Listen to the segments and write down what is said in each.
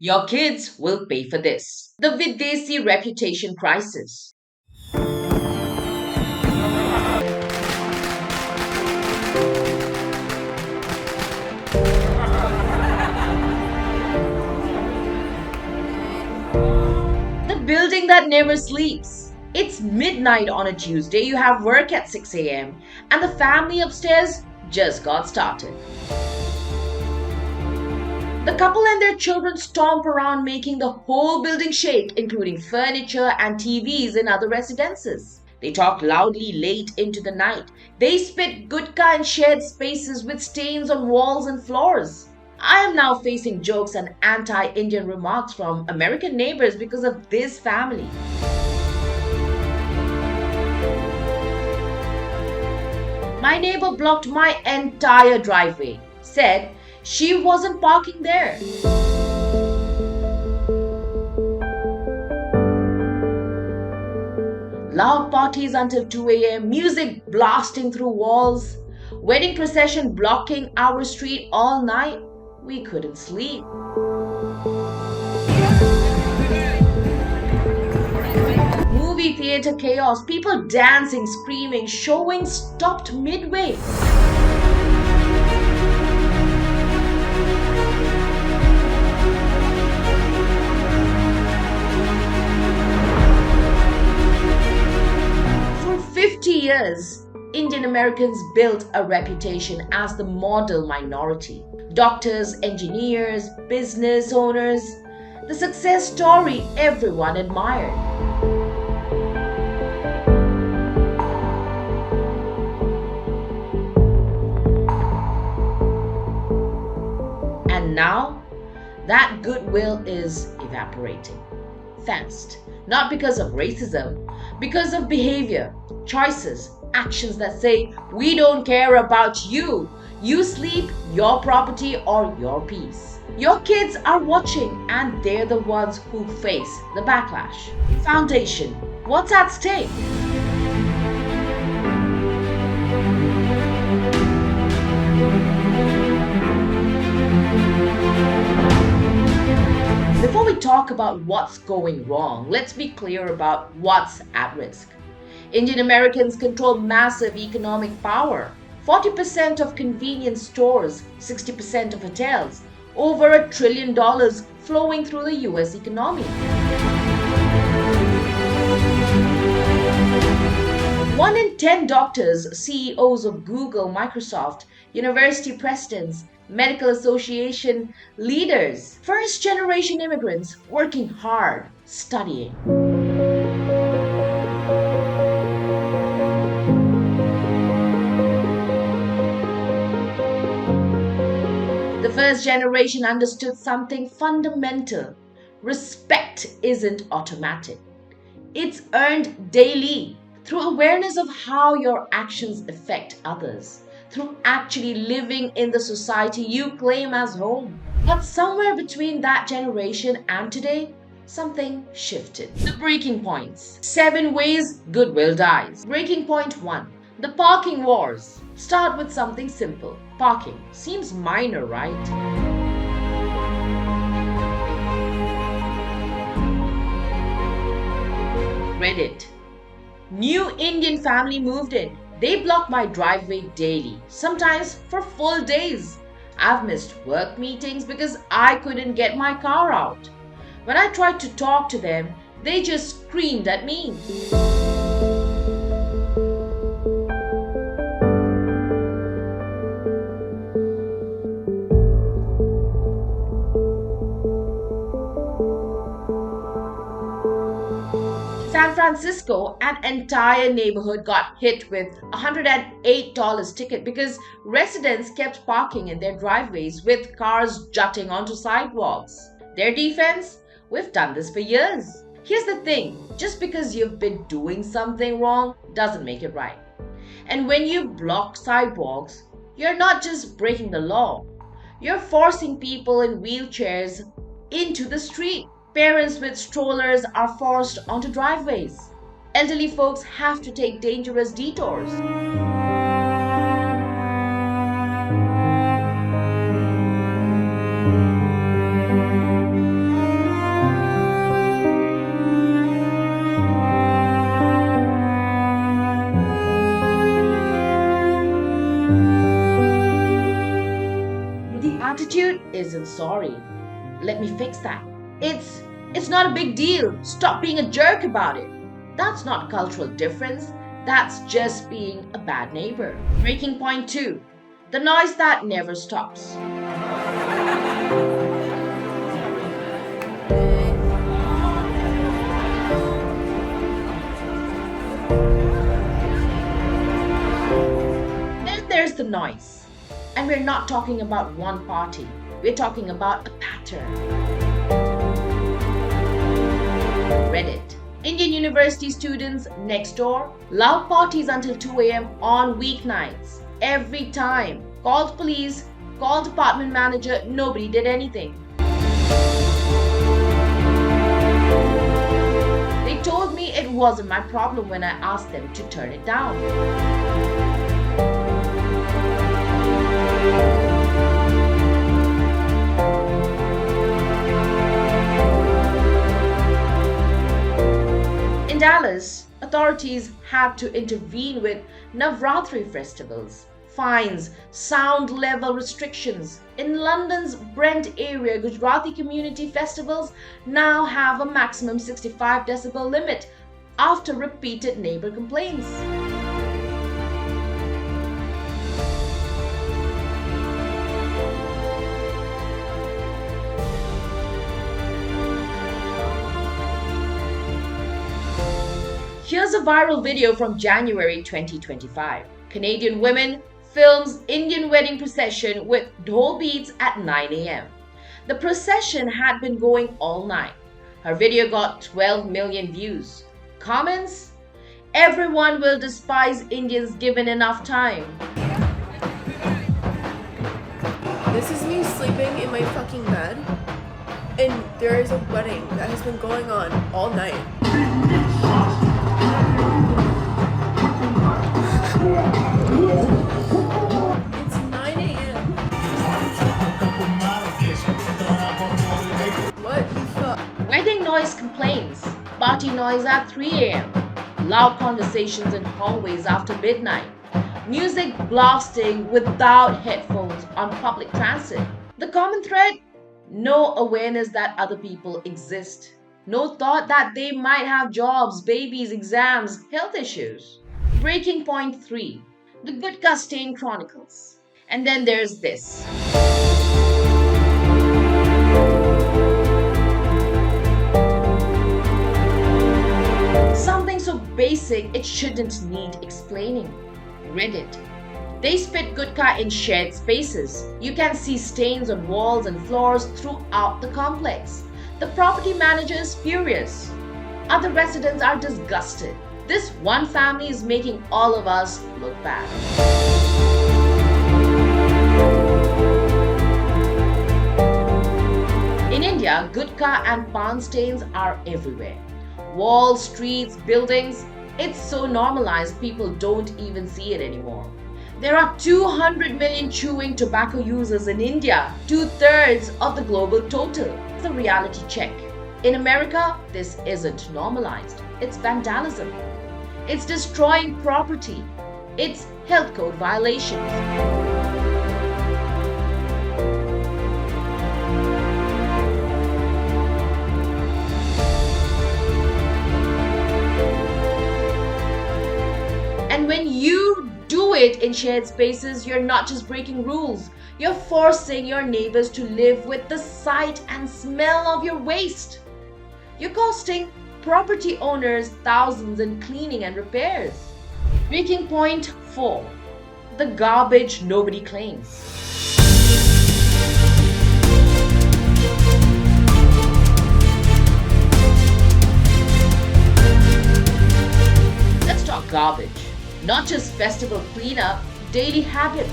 Your kids will pay for this. The Videsi reputation crisis. The building that never sleeps. It's midnight on a Tuesday, you have work at 6 a.m., and the family upstairs just got started. The couple and their children stomp around, making the whole building shake, including furniture and TVs in other residences. They talk loudly late into the night. They spit Gutka in shared spaces with stains on walls and floors. I am now facing jokes and anti-Indian remarks from American neighbors because of this family. My neighbor blocked my entire driveway, said she wasn't parking there. Loud parties until 2 a.m., music blasting through walls, wedding procession blocking our street all night. We couldn't sleep. Movie theater chaos, people dancing, screaming, showing stopped midway. For 50 years, Indian Americans built a reputation as the model minority. Doctors, engineers, business owners, the success story everyone admired. And now, that goodwill is evaporating fast. Not because of racism, because of behavior, choices, actions that say, we don't care about you. You sleep, your property, or your peace. Your kids are watching, and they're the ones who face the backlash. Foundation. What's at stake? Before we talk about what's going wrong, let's be clear about what's at risk. Indian Americans control massive economic power. 40% of convenience stores, 60% of hotels, over $1 trillion flowing through the US economy. One in 10 doctors, CEOs of Google, Microsoft, university presidents, medical association leaders, first generation immigrants working hard, studying. The first generation understood something fundamental. Respect isn't automatic. It's earned daily through awareness of how your actions affect others, through actually living in the society you claim as home. But somewhere between that generation and today, something shifted. The breaking points. 7 ways goodwill dies. Breaking point 1. The parking wars. Start with something simple. Parking. Seems minor, right? Reddit. New Indian family moved in. They block my driveway daily, sometimes for full days. I've missed work meetings because I couldn't get my car out. When I tried to talk to them, they just screamed at me. San Francisco, an entire neighborhood got hit with a $108 ticket because residents kept parking in their driveways with cars jutting onto sidewalks. Their defense? We've done this for years. Here's the thing, just because you've been doing something wrong doesn't make it right. And when you block sidewalks, you're not just breaking the law, you're forcing people in wheelchairs into the street. Parents with strollers are forced onto driveways. Elderly folks have to take dangerous detours. isn't sorry. Let me fix that. It's not a big deal. Stop being a jerk about it. That's not cultural difference. That's just being a bad neighbor. Breaking point 2. The noise that never stops. Then there's the noise. And we're not talking about one party. We're talking about a pattern. Reddit. Indian university students next door. Loud parties until 2 a.m. on weeknights. Every time. Called police, called department manager, nobody did anything. They told me it wasn't my problem when I asked them to turn it down. In Dallas, authorities had to intervene with Navratri festivals, fines, sound level restrictions. In London's Brent area, Gujarati community festivals now have a maximum 65 decibel limit after repeated neighbor complaints. Here's a viral video from January 2025. Canadian woman films Indian wedding procession with dhol beats at 9 a.m. The procession had been going all night. Her video got 12 million views. Comments? Everyone will despise Indians given enough time. This is me sleeping in my fucking bed, and there is a wedding that has been going on all night. It's 9 a.m. What the fuck? Wedding noise complaints. Party noise at 3 a.m. Loud conversations in hallways after midnight. Music blasting without headphones on public transit. The common thread? No awareness that other people exist. No thought that they might have jobs, babies, exams, health issues. Breaking point 3. The Gutka Stain Chronicles. And then there's this. Something so basic it shouldn't need explaining. Reddit. They spit Gutka in shared spaces. You can see stains on walls and floors throughout the complex. The property manager is furious. Other residents are disgusted. This one family is making all of us look bad. In India, Gutka and pan stains are everywhere. Walls, streets, buildings. It's so normalized people don't even see it anymore. There are 200 million chewing tobacco users in India, 2/3 of the global total. It's a reality check. In America, this isn't normalized. It's vandalism. It's destroying property. It's health code violations. And when you do it in shared spaces, you're not just breaking rules. You're forcing your neighbors to live with the sight and smell of your waste. You're costing property owners thousands in cleaning and repairs. Breaking point 4. The garbage nobody claims. Let's talk garbage. Not just festival cleanup, daily habits.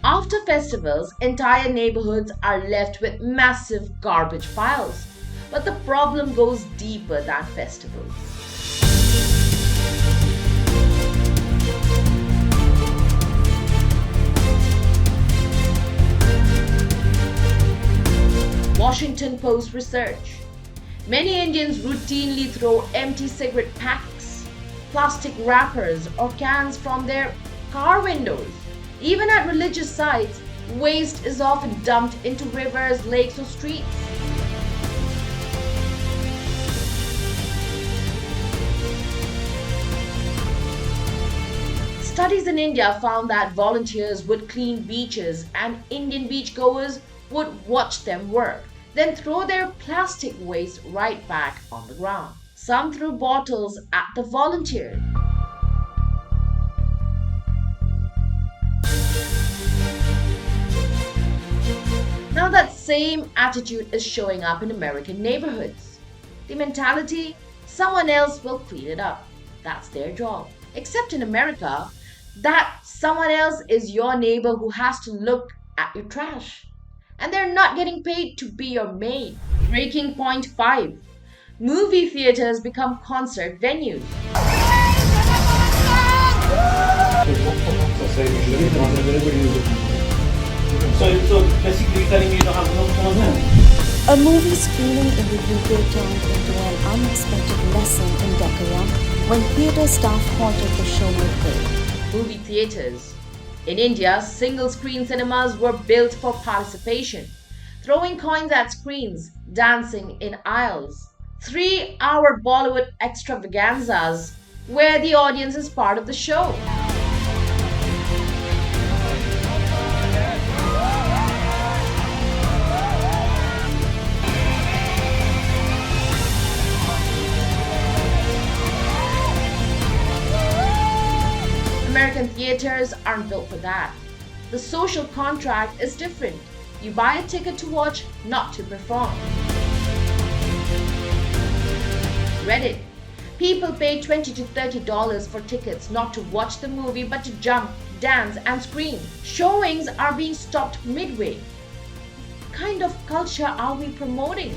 After festivals, entire neighborhoods are left with massive garbage piles. But the problem goes deeper than festivals. Washington Post research. Many Indians routinely throw empty cigarette packs, plastic wrappers, or cans from their car windows. Even at religious sites, waste is often dumped into rivers, lakes, or streets. Studies in India found that volunteers would clean beaches and Indian beachgoers would watch them work, then throw their plastic waste right back on the ground. Some threw bottles at the volunteers. Now that same attitude is showing up in American neighborhoods. The mentality, someone else will clean it up. That's their job. Except in America, that someone else is your neighbor who has to look at your trash. And they're not getting paid to be your maid. Breaking point 5. Movie theaters become concert venues. So basically you're telling me you don't have no phone? A movie screening in the UK turned into an unexpected lesson in decorum when theatre staff haunted the show midway. Movie theaters. In India, single-screen cinemas were built for participation, throwing coins at screens, dancing in aisles. 3-hour Bollywood extravaganzas where the audience is part of the show. American theaters aren't built for that. The social contract is different. You buy a ticket to watch, not to perform. Reddit. People pay $20 to $30 for tickets not to watch the movie but to jump, dance, and scream. Showings are being stopped midway. What kind of culture are we promoting?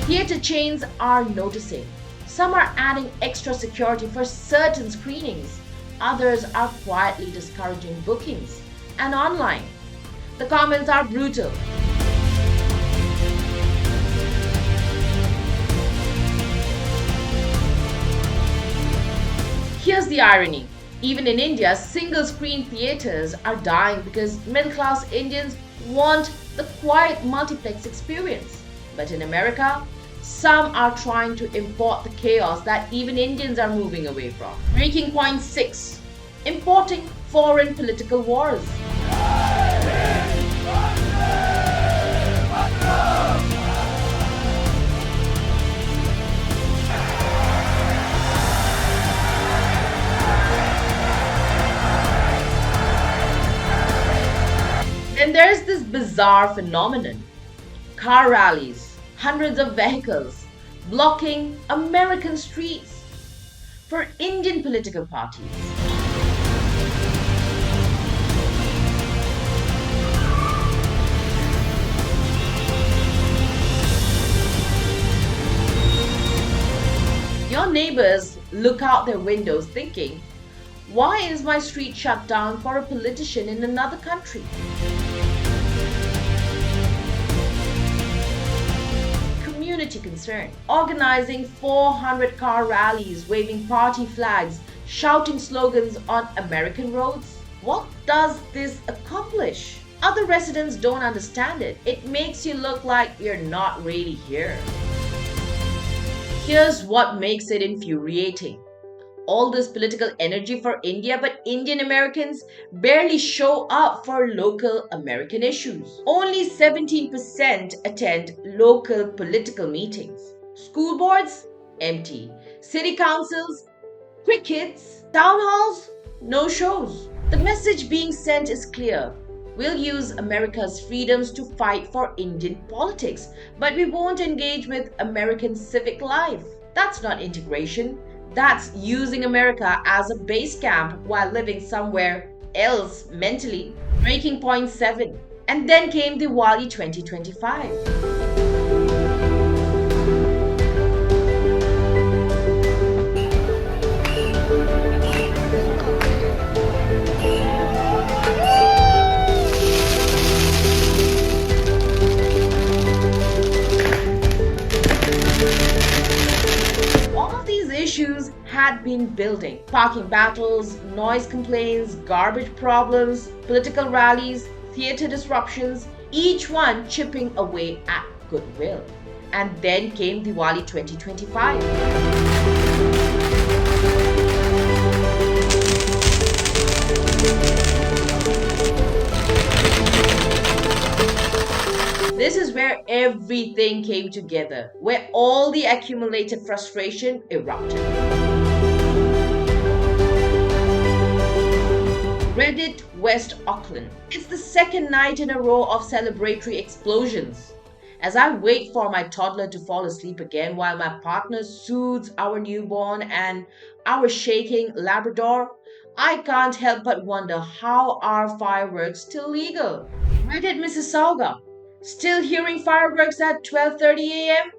Theatre chains are noticing. Some are adding extra security for certain screenings. Others are quietly discouraging bookings. And online, the comments are brutal. Here's the irony. Even in India, single-screen theatres are dying because middle-class Indians want the quiet multiplex experience. But in America, some are trying to import the chaos that even Indians are moving away from. Breaking point 6. Importing foreign political wars. Then there's this bizarre phenomenon. Car rallies, hundreds of vehicles blocking American streets for Indian political parties. Your neighbors look out their windows thinking, why is my street shut down for a politician in another country? Community concern. Organizing 400 car rallies, waving party flags, shouting slogans on American roads. What does this accomplish? Other residents don't understand it. It makes you look like you're not really here. Here's what makes it infuriating. All this political energy for India, but Indian Americans barely show up for local American issues. Only 17% attend local political meetings. School boards? Empty. City councils? Crickets? Town halls? No shows. The message being sent is clear. We'll use America's freedoms to fight for Indian politics, but we won't engage with American civic life. That's not integration. That's using America as a base camp while living somewhere else mentally. Breaking point 7. And then came Diwali 2025. Issues had been building. Parking battles, noise complaints, garbage problems, political rallies, theatre disruptions, each one chipping away at goodwill. And then came Diwali 2025. This is where everything came together, where all the accumulated frustration erupted. Reddit, West Auckland. It's the second night in a row of celebratory explosions. As I wait for my toddler to fall asleep again while my partner soothes our newborn and our shaking Labrador, I can't help but wonder how are fireworks still legal? Reddit, Mississauga. Still hearing fireworks at 12:30 a.m.?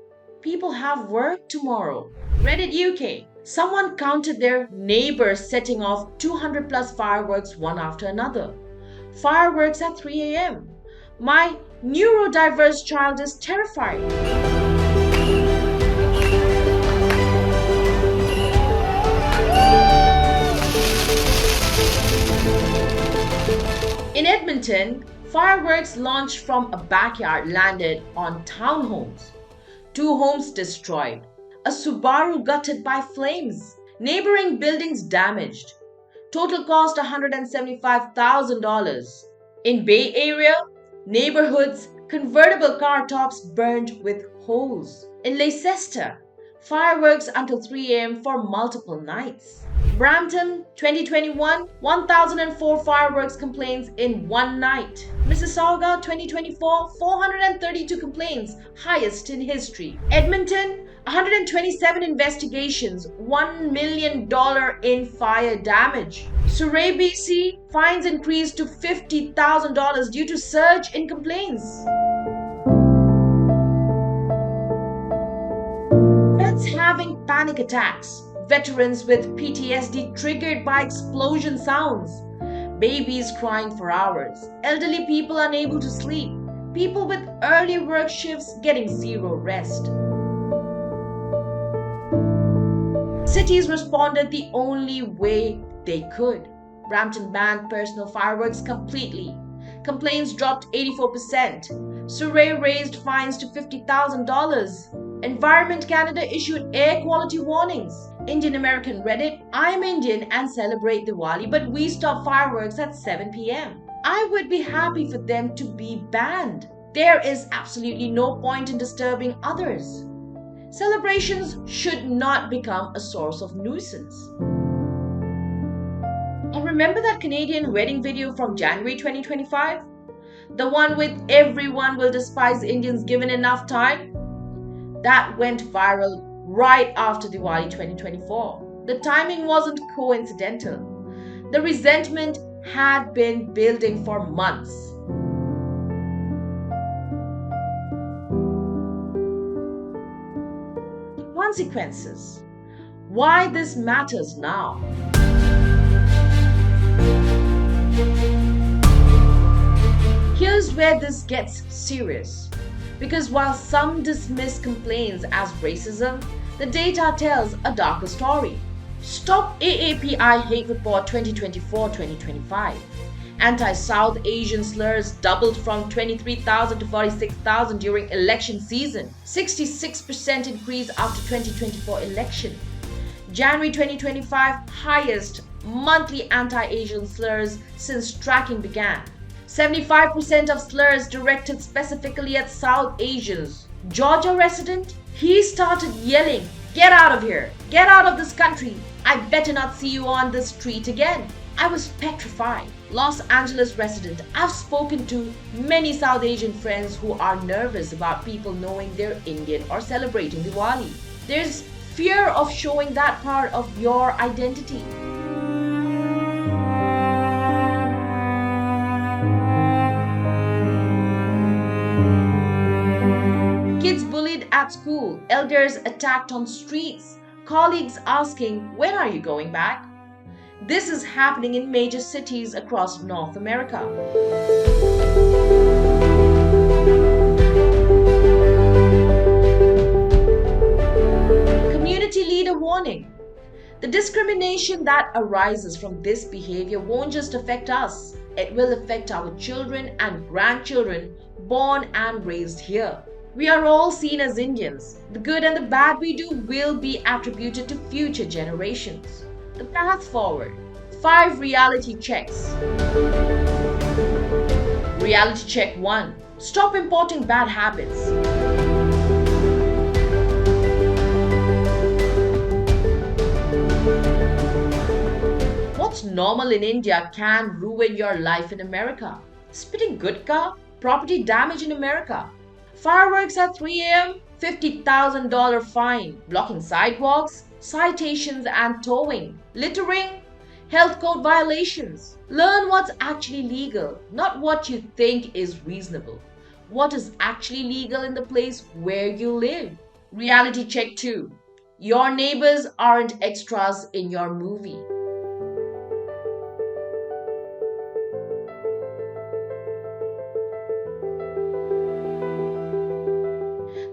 People have work tomorrow. Reddit UK. Someone counted their neighbors setting off 200 plus fireworks one after another. Fireworks at 3 a.m. My neurodiverse child is terrified. In Edmonton, fireworks launched from a backyard landed on townhomes. 2 homes destroyed. A Subaru gutted by flames. Neighboring buildings damaged. Total cost $175,000. In Bay Area, neighborhoods, convertible car tops burned with holes. In Leicester, fireworks until 3 a.m. for multiple nights. Brampton, 2021, 1,004 fireworks complaints in one night. Mississauga, 2024, 432 complaints, highest in history. Edmonton, 127 investigations, $1 million in fire damage. Surrey, BC, fines increased to $50,000 due to surge in complaints. Pets having panic attacks. Veterans with PTSD triggered by explosion sounds. Babies crying for hours. Elderly people unable to sleep. People with early work shifts getting zero rest. Cities responded the only way they could. Brampton banned personal fireworks completely. Complaints dropped 84%. Surrey raised fines to $50,000. Environment Canada issued air quality warnings. Indian American Reddit, I'm Indian and celebrate Diwali, but we stop fireworks at 7 p.m. I would be happy for them to be banned. There is absolutely no point in disturbing others. Celebrations should not become a source of nuisance. And remember that Canadian wedding video from January 2025? The one with everyone will despise Indians given enough time? That went viral right after Diwali 2024. The timing wasn't coincidental. The resentment had been building for months. Consequences. Why this matters now. Here's where this gets serious. Because while some dismiss complaints as racism, the data tells a darker story. Stop AAPI Hate Report 2024-2025. Anti-South Asian slurs doubled from 23,000 to 46,000 during election season. 66% increase after 2024 election. January 2025 highest monthly anti-Asian slurs since tracking began. 75% of slurs directed specifically at South Asians. Georgia resident, he started yelling, "Get out of here! Get out of this country! I better not see you on this street again." I was petrified. Los Angeles resident, I've spoken to many South Asian friends who are nervous about people knowing they're Indian or celebrating Diwali. There's fear of showing that part of your identity. at school, elders attacked on streets, colleagues asking, "When are you going back?" This is happening in major cities across North America. Community leader warning. The discrimination that arises from this behavior won't just affect us, it will affect our children and grandchildren born and raised here. We are all seen as Indians. The good and the bad we do will be attributed to future generations. The path forward. 5 reality checks. Reality check 1. Stop importing bad habits. What's normal in India can ruin your life in America. Spitting Gutka, property damage in America. Fireworks at 3 a.m., $50,000 fine. Blocking sidewalks, citations and towing. Littering, health code violations. Learn what's actually legal, not what you think is reasonable. What is actually legal in the place where you live. Reality check 2. Your neighbors aren't extras in your movie.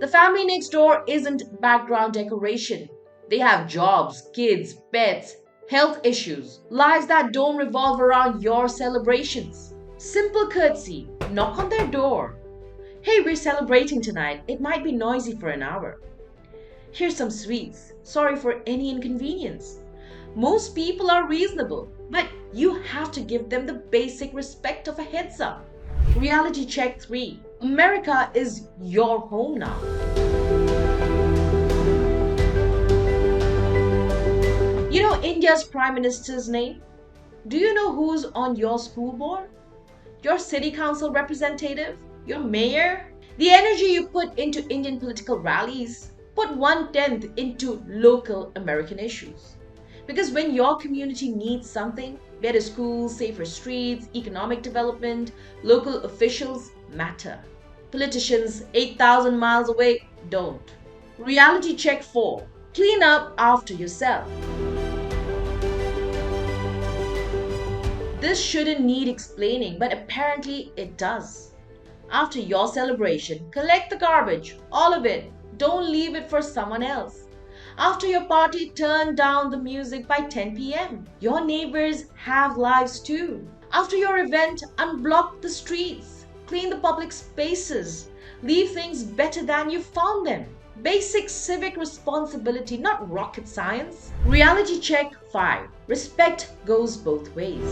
The family next door isn't background decoration. They have jobs, kids, pets, health issues, lives that don't revolve around your celebrations. Simple courtesy, knock on their door. "Hey, we're celebrating tonight. It might be noisy for an hour. Here's some sweets. Sorry for any inconvenience." Most people are reasonable, but you have to give them the basic respect of a heads up. Reality check 3. America is your home now. You know India's Prime Minister's name? Do you know who's on your school board? Your city council representative? Your mayor? The energy you put into Indian political rallies, put 1/10 into local American issues. Because when your community needs something, better schools, safer streets, economic development, local officials matter. Politicians 8,000 miles away don't. Reality check 4. Clean up after yourself. This shouldn't need explaining, but apparently it does. After your celebration, collect the garbage, all of it. Don't leave it for someone else. After your party, turn down the music by 10 p.m. Your neighbors have lives too. After your event, unblock the streets. Clean the public spaces. Leave things better than you found them. Basic civic responsibility, not rocket science. Reality check 5. Respect goes both ways.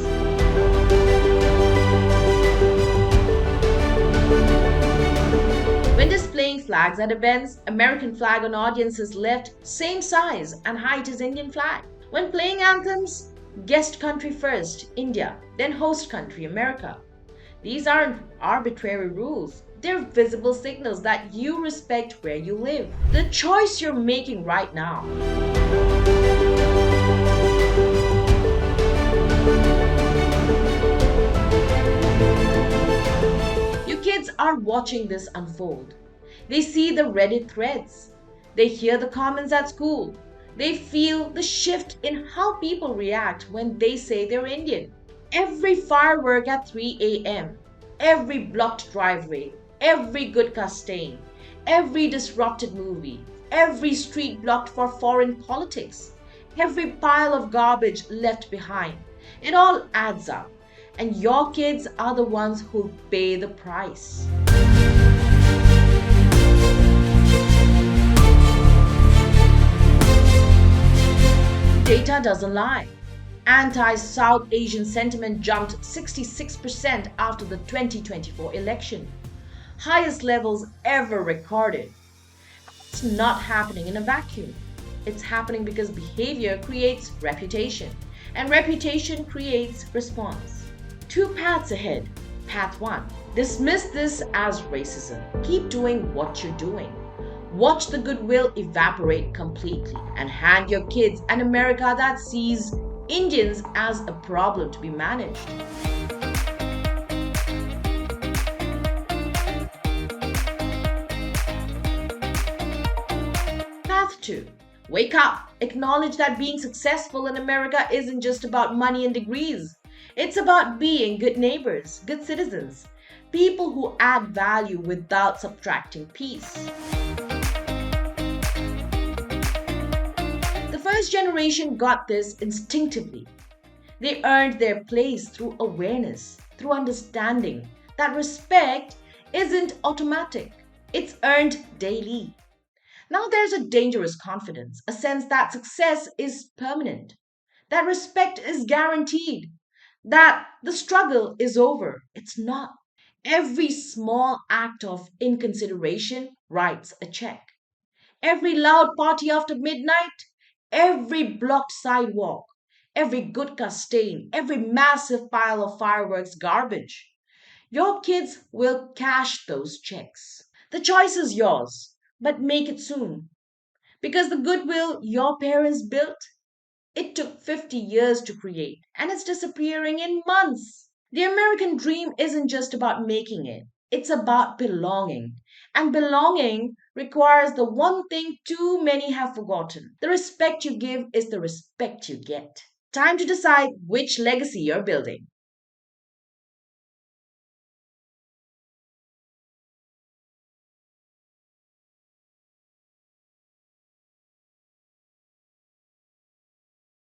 When displaying flags at events, American flag on audiences left same size and height as Indian flag. When playing anthems, guest country first, India, then host country, America. These aren't arbitrary rules. They're visible signals that you respect where you live. The choice you're making right now. Your kids are watching this unfold. They see the Reddit threads. They hear the comments at school. They feel the shift in how people react when they say they're Indian. Every firework at 3 a.m., every blocked driveway, every Gutka stain, every disrupted movie, every street blocked for foreign politics, every pile of garbage left behind. It all adds up, and your kids are the ones who pay the price. Data doesn't lie. Anti-South Asian sentiment jumped 66% after the 2024 election. Highest levels ever recorded. It's not happening in a vacuum. It's happening because behavior creates reputation, and reputation creates response. 2 paths ahead. Path 1. Dismiss this as racism. Keep doing what you're doing. Watch the goodwill evaporate completely and hand your kids an America that sees Indians as a problem to be managed. to. Wake up! Acknowledge that being successful in America isn't just about money and degrees. It's about being good neighbors, good citizens, people who add value without subtracting peace. The first generation got this instinctively. They earned their place through awareness, through understanding that respect isn't automatic, it's earned daily. Now there's a dangerous confidence, a sense that success is permanent, that respect is guaranteed, that the struggle is over. It's not. Every small act of inconsideration writes a check. Every loud party after midnight, every blocked sidewalk, every Gutka stain, every massive pile of fireworks garbage. Your kids will cash those checks. The choice is yours, but make it soon. Because the goodwill your parents built, it took 50 years to create, and it's disappearing in months. The American dream isn't just about making it, it's about belonging. And belonging requires the one thing too many have forgotten: the respect you give is the respect you get. Time to decide which legacy you're building.